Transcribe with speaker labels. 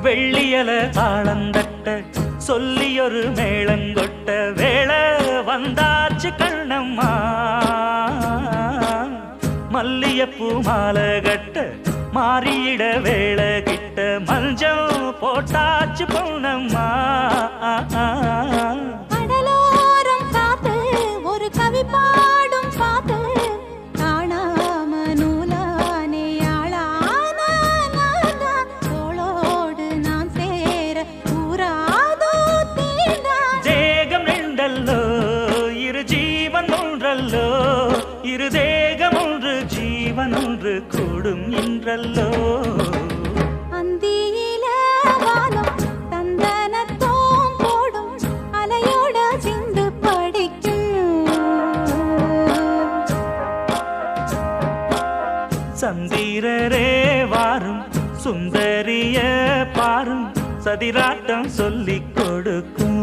Speaker 1: வெள்ளியல தாளந்தட்ட சொல்லியொரு மேளங்கொட்ட வேளை வந்தாச்சு கண்ணம்மா மல்லியப்பூ மாலை கட்ட மாறியிட வேளை கிட்ட மஞ்சள் போட்டாச்சு பொன்னம்மா
Speaker 2: கடலோரம் காத்து ஒரு கவி பாடும் பாத்து காணாம நூலானே ஆளான தோளோடு நான் சேர கூறாதோ தீண்டா
Speaker 1: தேகம் ரெண்டல்லோ இரு ஜீவன் ஒன்றல்லோ இரு தேகம் ஒன்று ஜீவன் ஒன்று கூடும் என்றல்லோ
Speaker 2: அந்தியில வானம் தந்தனத்தோம் போடும் அலையோட சிந்து படிக்கும்
Speaker 1: சந்திரரே வாரும் சுந்தரிய பாரும் சதிராட்டம் சொல்லிக் கொடுக்கும்